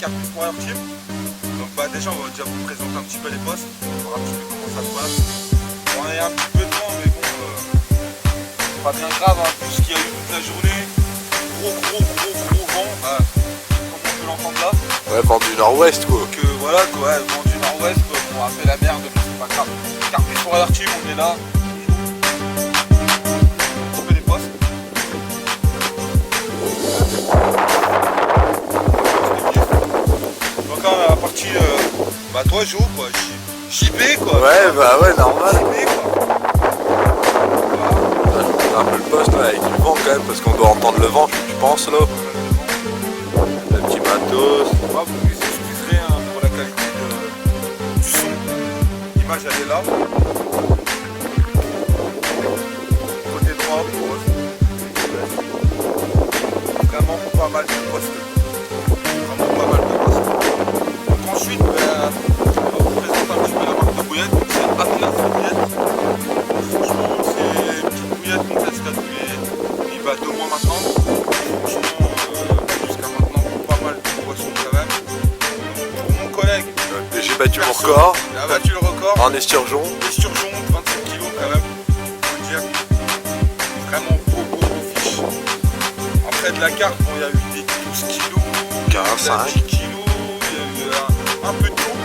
carte plus pour team. Donc bah déjà on va déjà vous présenter un petit peu les postes, voir un petit peu comment ça se passe. Bon, il y a un petit peu de vent mais bon, pas bien grave hein, vu ce qu'il y a eu toute la journée. Gros vent, bah, comme on peut l'entendre là. Ouais, vent du nord-ouest quoi. Donc voilà quoi, vent du nord-ouest, quoi. On a fait la merde mais c'est pas grave. Carte plus pour team, on est là. On fait des postes. Donc là, la partie, bah toi Jo quoi, JB quoi. Ouais, bah ouais, normal. JB quoi. Voilà. On a un peu le poste là avec du vent quand même parce qu'on doit entendre le vent, je pense là. Le petit matos. Ah, vous excuserez hein, pour la qualité du son. L'image elle est là. Côté droit, poste. Vraiment pas mal de postes. Vraiment pas mal de postes. Donc ensuite, on va vous présenter un petit peu la marque de bouillette. C'est Atlas Bouillette. Franchement, c'est une petite bouillette qu'on teste à douiller. Il va 2 mois maintenant. Franchement, jusqu'à maintenant, pas mal de poissons quand même. Donc, pour mon collègue, J'ai battu mon record il a battu le record. en esturgeon. Esturgeon, 27 kg quand même. Faut le dire. Vraiment gros fiche. Après de la carte, bon, il y a eu des 12 kg, 15, 10 kg, il y a eu un peu de tout.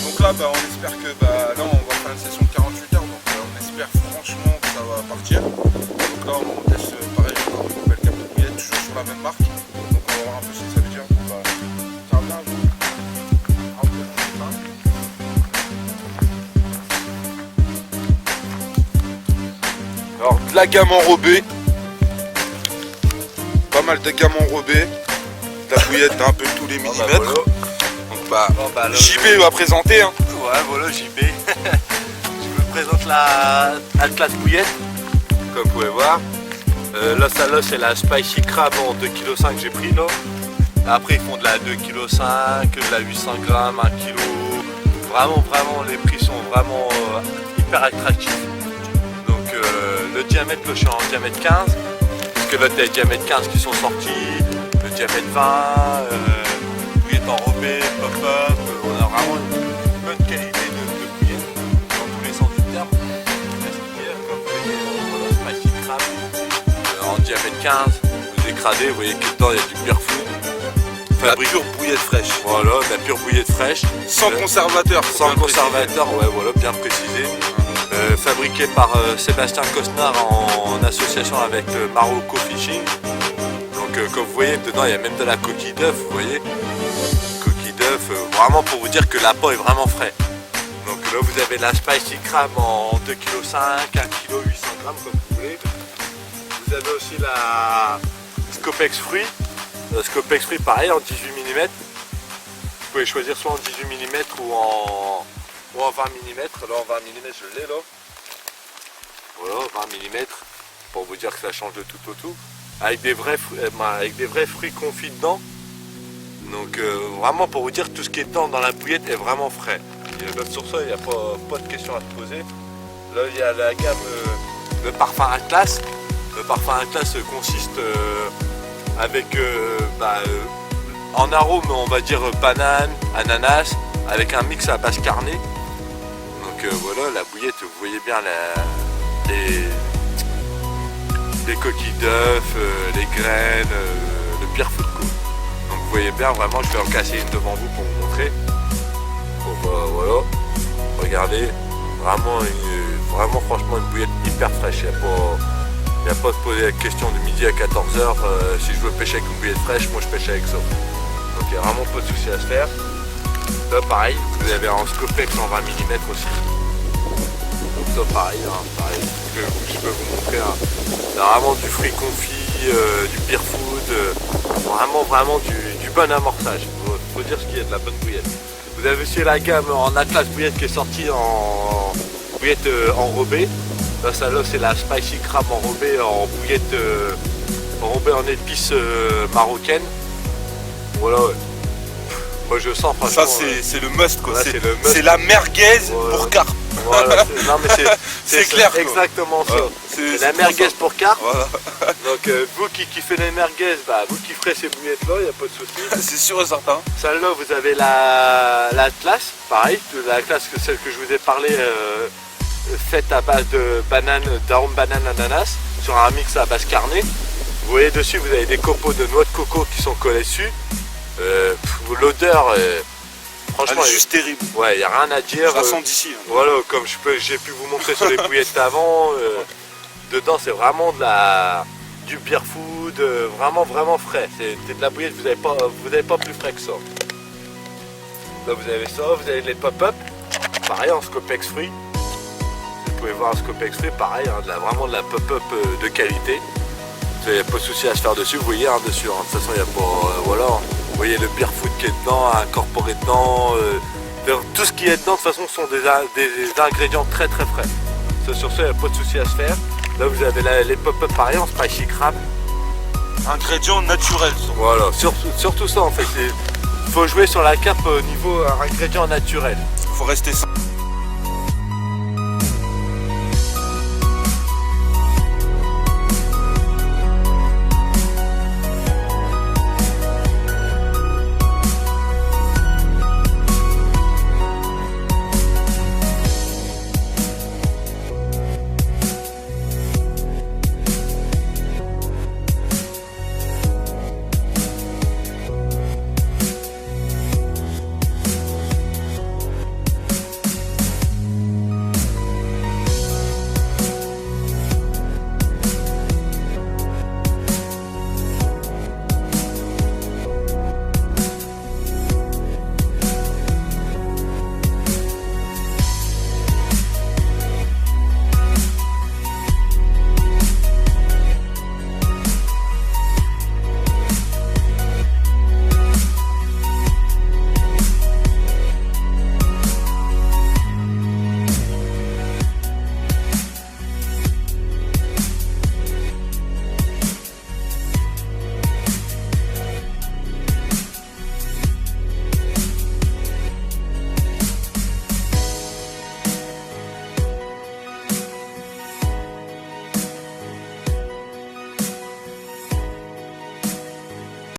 Donc là, bah, on espère que là, on va faire une session de 48 heures. Donc on espère franchement que ça va partir. Donc là, on teste pareil encore une nouvelle carte de bouillette, toujours sur la même marque. Donc on va voir un peu ce que ça veut dire. Bah, ça va bien, un peu de temps. Alors de la gamme enrobée, pas mal de gamme enrobée, de la bouillette d'un peu tous les millimètres. Donc bah, JB va présenter hein. Ouais, voilà JB. Je vous présente la Atlas Bouillette, comme vous pouvez voir. Là, celle-là, c'est la Spicy Crab en 2,5 kg que j'ai pris là. Après, ils font de la 2,5 kg, de la 800 g, 1 kg. Vraiment, les prix sont vraiment hyper attractifs. Donc, le diamètre, là, je suis en diamètre 15. Parce que là, il y a le diamètre 15 qui sont sortis, le diamètre 20, bouillette enrobée, pop-up. On a vraiment une bonne qualité de bouillette dans tous les sens du terme. Comme vous voyez, voilà, Spicy Crab en diamètre 15. Vous écradez, vous voyez que dedans il y a du pure fou. La pure bouillette fraîche. Voilà, la pure bouillette fraîche. Sans conservateur. Sans conservateur, ouais, voilà, bien précisé. Fabriqué par Sébastien Cosnard en association avec Marocco Fishing. Donc comme vous voyez, dedans il y a même de la coquille d'œuf, vous voyez. Coquille d'œuf, vraiment pour vous dire que l'appât est vraiment frais. Donc là vous avez la Spicy Crab en 2,5 kg, 1 kg 800 g comme vous voulez. Vous avez aussi la Scopex Fruit. La Scopex Fruit pareil en 18 mm. Vous pouvez choisir soit en 18 mm ou en 20 mm. Là en 20 mm je l'ai là. Voilà, 20 mm. Pour vous dire que ça change de tout au tout. Avec des vrais fruits confits dedans. Donc vraiment pour vous dire que tout ce qui est dedans dans la bouillette est vraiment frais. Et sur ça il n'y a pas de questions à se poser. Là il y a la gamme de parfum Atlas. Le parfum Atlas consiste avec en arôme on va dire banane, ananas, avec un mix à base carnée. Donc voilà la bouillette, vous voyez bien les coquilles d'œuf, les graines, le pire food quoi. Donc vous voyez bien vraiment, je vais en casser une devant vous pour vous montrer. Bon, bah, voilà, regardez, vraiment franchement une bouillette hyper fraîche. Il n'y a pas à se poser la question de midi à 14h, si je veux pêcher avec une bouillette fraîche, moi je pêche avec ça. Donc il n'y a vraiment pas de souci à se faire. Là pareil, vous avez un Scopex en 20 mm aussi. Donc ça pareil, je peux vous montrer. Là, vraiment du fruit confit, du beer food, vraiment du bon amorçage. Faut dire ce qu'il y a de la bonne bouillette. Vous avez aussi la gamme en Atlas Bouillette qui est sortie en bouillette enrobée. Là, celle-là, c'est la Spicy Crab enrobée en bouillette enrobée en épices marocaines. Voilà, ouais. Moi je sens franchement. Ça c'est le must quoi. Ouais, c'est la merguez pour carpe. Voilà, c'est clair. Exactement ça. Ouais. C'est la merguez pour carpe. Voilà. Donc vous qui kiffez les merguez, bah, vous kifferez ces bouillettes là, il n'y a pas de souci. C'est sûr et certain. Celle-là, vous avez la classe, pareil, la classe que celle que je vous ai parlé, faite à base de banane, d'arôme banane ananas, sur un mix à base carnée. Vous voyez dessus, vous avez des copeaux de noix de coco qui sont collés dessus. L'odeur, franchement, Elle est juste terrible. ouais, il n'y a rien à dire. Je la sens d'ici. Hein. Voilà, comme j'ai pu vous montrer sur les bouillettes d'avant, dedans c'est vraiment du beer food, vraiment frais. C'est de la bouillette, vous n'avez pas plus frais que ça. Là vous avez ça, vous avez les pop-up, pareil en Scopex fruit. Vous pouvez voir un Scopex fruit, pareil, hein, vraiment de la pop-up de qualité. Il n'y a pas de souci à se faire dessus, vous voyez hein, dessus. Hein. De toute façon, il n'y a pas. Voilà. Vous voyez le beer food qui est dedans, incorporé dedans. Tout ce qui est dedans, de toute façon, sont des ingrédients très frais. Ça, sur ça, il n'y a pas de souci à se faire. Là, vous avez les pop-up pareil en spicy crab. Ingrédients naturels. Voilà, surtout ça en fait. Il faut jouer sur la carpe au niveau ingrédients naturels. Faut rester simple.